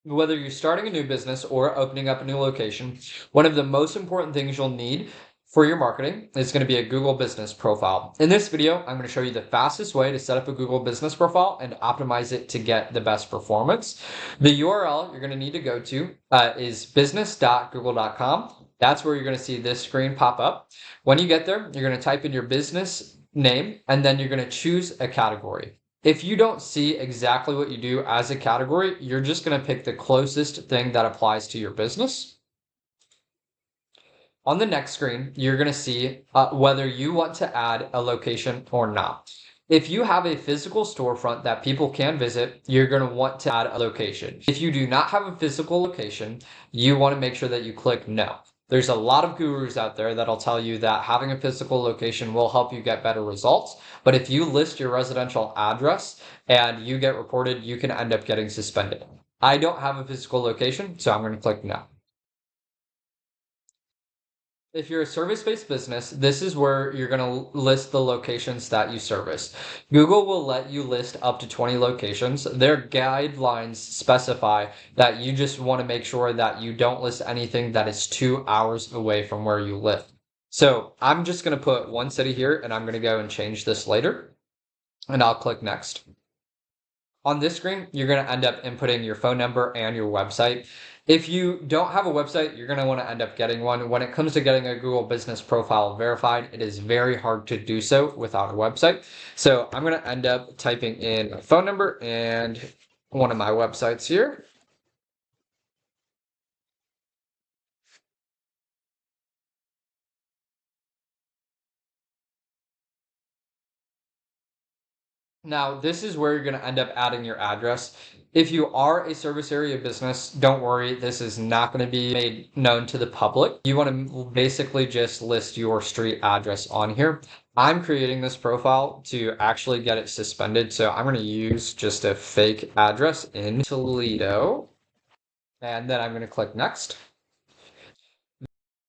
Whether you're starting a new business or opening up a new location, one of the most important things you'll need for your marketing is going to be a Google Business Profile. In this video, I'm going to show you the fastest way to set up a Google Business Profile and optimize it to get the best performance. The URL you're going to need to go to is business.google.com. That's where you're going to see this screen pop up. When you get there, you're going to type in your business name, and then you're going to choose a category. If you don't see exactly what you do as a category, you're just going to pick the closest thing that applies to your business. On the next screen, you're going to see whether you want to add a location or not. If you have a physical storefront that people can visit, you're going to want to add a location. If you do not have a physical location, you want to make sure that you click no. There's a lot of gurus out there that'll tell you that having a physical location will help you get better results. But if you list your residential address and you get reported, you can end up getting suspended. I don't have a physical location, so I'm going to click no. If you're a service-based business, this is where you're going to list the locations that you service. Google will let you list up to 20 locations. Their guidelines specify that you just want to make sure that you don't list anything that is 2 hours away from where you live. So I'm just going to put one city here, and I'm going to go and change this later, and I'll click next. On this screen, you're going to end up inputting your phone number and your website. If you don't have a website, you're going to want to end up getting one. When it comes to getting a Google Business Profile verified, it is very hard to do so without a website. So I'm going to end up typing in a phone number and one of my websites here. Now, this is where you're going to end up adding your address. If you are a service area business, don't worry, this is not going to be made known to the public. You want to basically just list your street address on here. I'm creating this profile to actually get it suspended, so I'm going to use just a fake address in Toledo, and then I'm going to click next.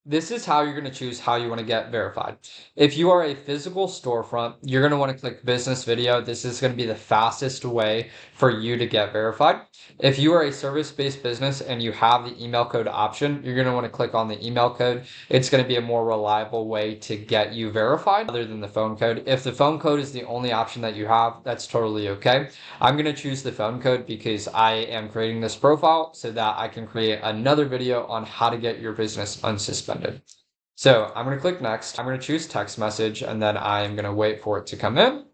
This is how you're going to choose how you want to get verified. If you are a physical storefront, you're going to want to click business video. This is going to be the fastest way for you to get verified. If you are a service-based business and you have the email code option, you're going to want to click on the email code. It's going to be a more reliable way to get you verified other than the phone code. If the phone code is the only option that you have, that's totally okay. I'm going to choose the phone code because I am creating this profile so that I can create another video on how to get your business unsuspended. So I'm going to click next. I'm going to choose text message, and then I'm going to wait for it to come in.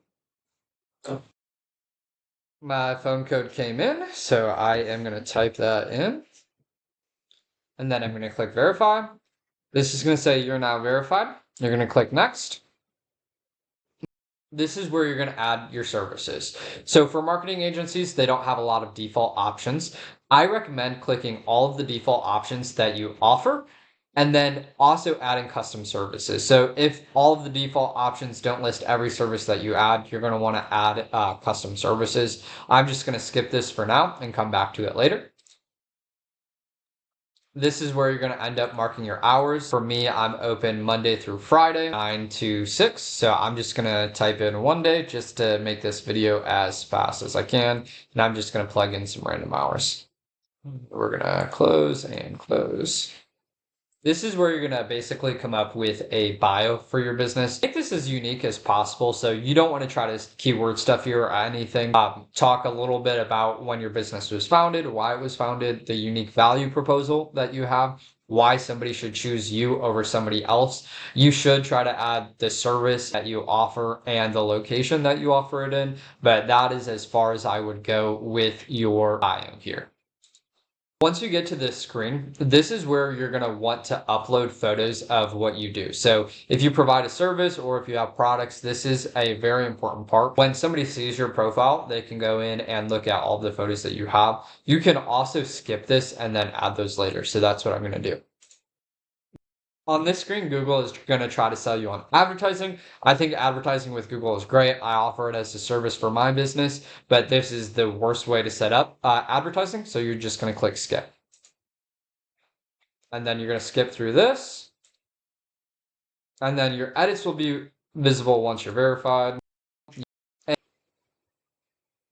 My phone code came in, so I am going to type that in. And then I'm going to click verify. This is going to say you're now verified. You're going to click next. This is where you're going to add your services. So for marketing agencies, they don't have a lot of default options. I recommend clicking all of the default options that you offer, and then also adding custom services. So if all of the default options don't list every service that you add, you're going to want to add custom services. I'm just going to skip this for now and come back to it later. This is where you're going to end up marking your hours. For me, I'm open Monday through Friday, 9 to 6. So I'm just going to type in one day just to make this video as fast as I can. And I'm just going to plug in some random hours. We're going to close and close. This is where you're going to basically come up with a bio for your business. Make this as unique as possible. So you don't want to try to keyword stuff here or anything. Talk a little bit about when your business was founded, why it was founded, the unique value proposal that you have, why somebody should choose you over somebody else. You should try to add the service that you offer and the location that you offer it in. But that is as far as I would go with your bio here. Once you get to this screen, this is where you're going to want to upload photos of what you do. So if you provide a service or if you have products, this is a very important part. When somebody sees your profile, they can go in and look at all the photos that you have. You can also skip this and then add those later. So that's what I'm going to do. On this screen, Google is going to try to sell you on advertising. I think advertising with Google is great. I offer it as a service for my business, but this is the worst way to set up advertising. So you're just going to click skip. And then you're going to skip through this. And then your edits will be visible once you're verified.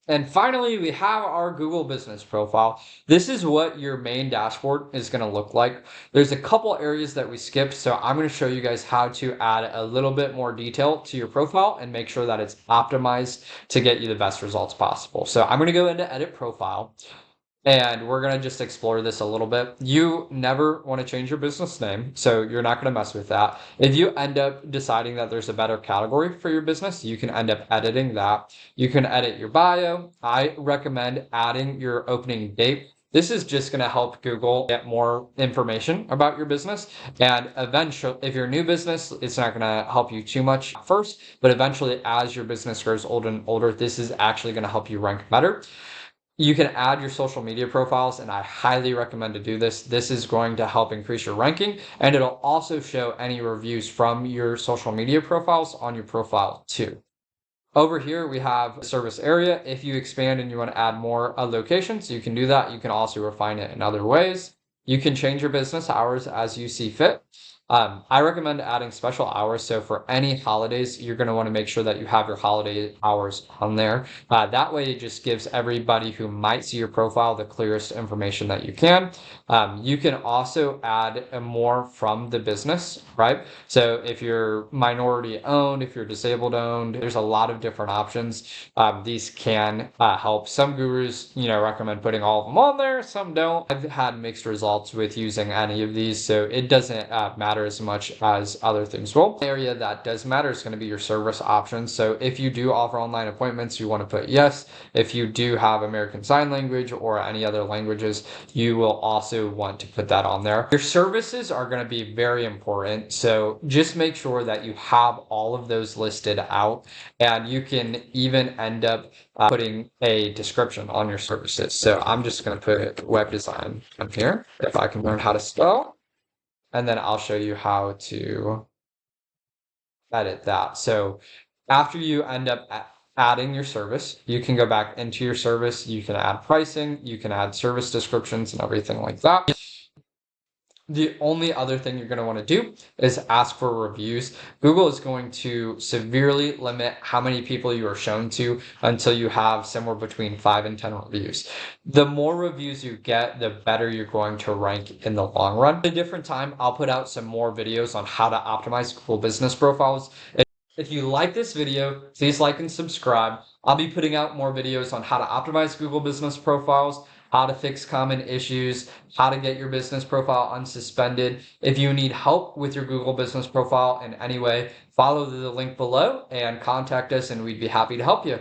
And finally, we have our Google Business Profile. This is what your main dashboard is going to look like. There's a couple areas that we skipped, so I'm going to show you guys how to add a little bit more detail to your profile and make sure that it's optimized to get you the best results possible. So I'm going to go into Edit Profile. And we're going to just explore this a little bit. You never want to change your business name, so you're not going to mess with that. If you end up deciding that there's a better category for your business, you can end up editing that. You can edit your bio. I recommend adding your opening date. This is just going to help Google get more information about your business. And eventually, if you're a new business, it's not going to help you too much at first, but eventually, as your business grows older and older, this is actually going to help you rank better. You can add your social media profiles, and I highly recommend to do this. This is going to help increase your ranking, and it'll also show any reviews from your social media profiles on your profile too. Over here, we have service area. If you expand and you want to add more locations, you can do that. You can also refine it in other ways. You can change your business hours as you see fit. I recommend adding special hours. So for any holidays, you're going to want to make sure that you have your holiday hours on there. That way, it just gives everybody who might see your profile the clearest information that you can. You can also add more from the business, right? So if you're minority owned, if you're disabled owned, there's a lot of different options. These can help. Some gurus, recommend putting all of them on there. Some don't. I've had mixed results with using any of these, so it doesn't matter as much as other things will. The area that does matter is going to be your service options. So if you do offer online appointments, you want to put yes. If you do have American Sign Language or any other languages, you will also want to put that on there. Your services are going to be very important. So just make sure that you have all of those listed out, and you can even end up putting a description on your services. So I'm just going to put web design on here if I can learn how to spell. And then I'll show you how to edit that. So after you end up adding your service, you can go back into your service. You can add pricing, you can add service descriptions and everything like that. The only other thing you're going to want to do is ask for reviews. Google is going to severely limit how many people you are shown to until you have somewhere between 5 and 10 reviews. The more reviews you get, the better you're going to rank in the long run. At a different time, I'll put out some more videos on how to optimize Google Business Profiles. If you like this video, please like and subscribe. I'll be putting out more videos on how to optimize Google Business Profiles, how to fix common issues, how to get your business profile unsuspended. If you need help with your Google Business Profile in any way, follow the link below and contact us, and we'd be happy to help you.